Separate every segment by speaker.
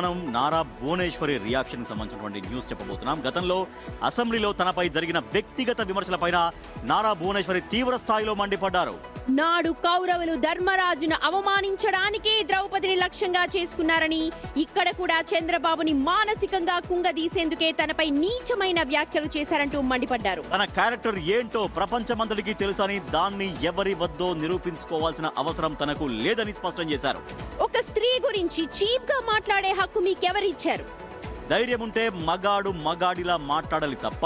Speaker 1: మనం నారా భువనేశ్వరి రియాక్షన్ సంబంధించినటువంటి న్యూస్ చెప్పబోతున్నాం. గతంలో అసెంబ్లీలో తనపై జరిగిన వ్యక్తిగత విమర్శలపైన నారా భువనేశ్వరి తీవ్ర స్థాయిలో మండిపడ్డారు.
Speaker 2: నాడు కౌరవులు ధర్మరాజును అవమానించడానికి ద్రౌపదిని లక్ష్యంగా చేసుకున్నారని, ఇక్కడ కూడా చంద్రబాబుని మానసికంగా కుంగదీసేందుకే తనపై నీచమైన వ్యాఖ్యలు చేశారంటూ మండిపడ్డారు.
Speaker 1: తన క్యారెక్టర్ ఏంటో ప్రపంచమంతటికి తెలుసని, దాన్ని ఎవరి వద్దో నిరూపించుకోవాల్సిన అవసరం తనకు లేదని స్పష్టం చేశారు.
Speaker 2: ఒక స్త్రీ గురించి చీప్ గా మాట్లాడే హక్కు మీకెవరిచ్చారు?
Speaker 1: ధైర్యం ఉంటే మగాడు మగాడిలా మాట్లాడాలి తప్ప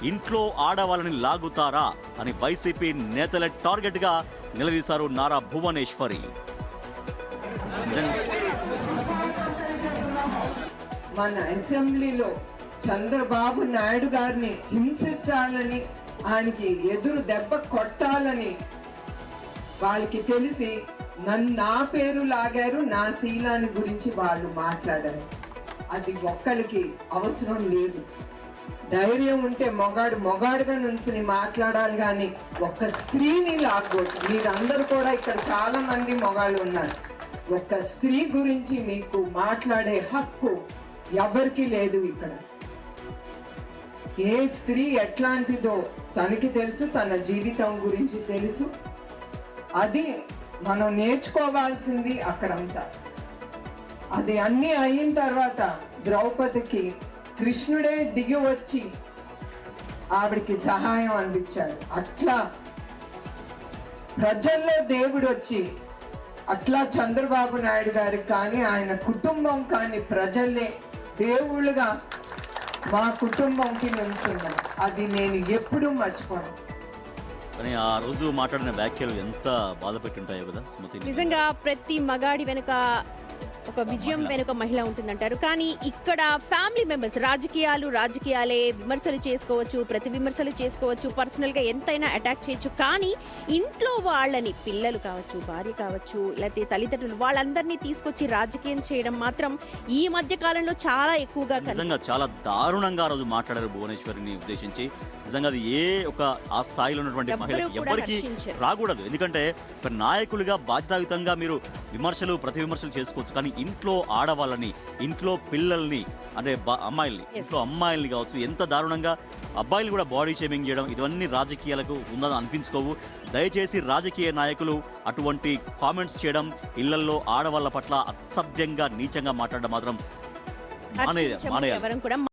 Speaker 1: ఇంట్లో ఆడవాళ్ళని లాగుతారా అని వైసీపీ నేతల టార్గెట్ గా నిలదీశారు నారా భువనేశ్వరి.
Speaker 3: మన అసెంబ్లీలో చంద్రబాబు నాయుడు గారిని హింసించాలని, ఆయనకి ఎదురు దెబ్బ కొట్టాలని వాళ్ళకి తెలిసి నా పేరు లాగారు, నా శీలాన్ని గురించి వాళ్ళు మాట్లాడారు. అది ఒక్కరికి అవసరం లేదు. ధైర్యం ఉంటే మొగాడుగా నుంచి మాట్లాడాలి, కానీ ఒక్క స్త్రీని లాగకూడదు. మీరందరూ కూడా ఇక్కడ చాలా మంది మొగాళ్ళు ఉన్నారు. ఒక్క స్త్రీ గురించి మీకు మాట్లాడే హక్కు ఎవరికి లేదు. ఇక్కడ ఏ స్త్రీ ఎట్లాంటిదో తనకి తెలుసు, తన జీవితం గురించి తెలుసు. అది మనం నేర్చుకోవాల్సింది అక్కడంతా. అది అన్నీ అయిన తర్వాత ద్రౌపదికి కృష్ణుడే దిగి వచ్చి ఆవిడికి సహాయం అందించారు. అట్లా ప్రజల్లో దేవుడు వచ్చి, అట్లా చంద్రబాబు నాయుడు గారికి కానీ ఆయన కుటుంబం కానీ ప్రజలే దేవుళ్ళుగా మా కుటుంబంకి నిలుచున్నారు. అది నేను ఎప్పుడూ మర్చిపోను.
Speaker 1: కానీ ఆ రోజు మాట్లాడిన వ్యాఖ్యలు ఎంత బాధ పెట్టుంటాయో కదా స్మృతి.
Speaker 2: నిజంగా ప్రతి మగాడి వెనుక ఒక విజయం వెనుక మహిళ ఉంటుందంటారు. కానీ ఇక్కడ ఫ్యామిలీ మెంబర్స్ రాజకీయాలే విమర్శలు చేసుకోవచ్చు, ప్రతి విమర్శలు చేసుకోవచ్చు, పర్సనల్ గా ఎంతైనా అటాక్ చేయొచ్చు. కానీ ఇంట్లో వాళ్ళని, పిల్లలు కావచ్చు, భార్య కావచ్చు, లేకపోతే తల్లిదండ్రులు, వాళ్ళందరినీ తీసుకొచ్చి రాజకీయం చేయడం మాత్రం ఈ మధ్య కాలంలో చాలా ఎక్కువగా
Speaker 1: నిజంగా చాలా దారుణంగా ఆ రోజు మాట్లాడారు భువనేశ్వరిని ఉద్దేశించి. నిజంగా అది ఏ ఒక ఆ స్థాయిలో ఉన్నటువంటి మహిళ ఎవరికి రాకూడదు. ఎందుకంటే ఒక నాయకులుగా బాధ్యతాయుతంగా మీరు విమర్శలు ప్రతి విమర్శలు చేసుకోవచ్చు, కానీ ఇంట్లో ఆడవాళ్ళని, ఇంట్లో పిల్లల్ని, అంటే అమ్మాయిల్ని, ఇంట్లో అమ్మాయిల్ని కావచ్చు, ఎంత దారుణంగా అబ్బాయిలు కూడా బాడీ షేమింగ్ చేయడం, ఇవన్నీ రాజకీయాలకు ఉందని అనిపించుకోవు. దయచేసి రాజకీయ నాయకులు అటువంటి కామెంట్స్ చేయడం, ఇళ్లలో ఆడవాళ్ళ పట్ల అసభ్యంగా నీచంగా మాట్లాడడం మాత్రం మానేయాలి.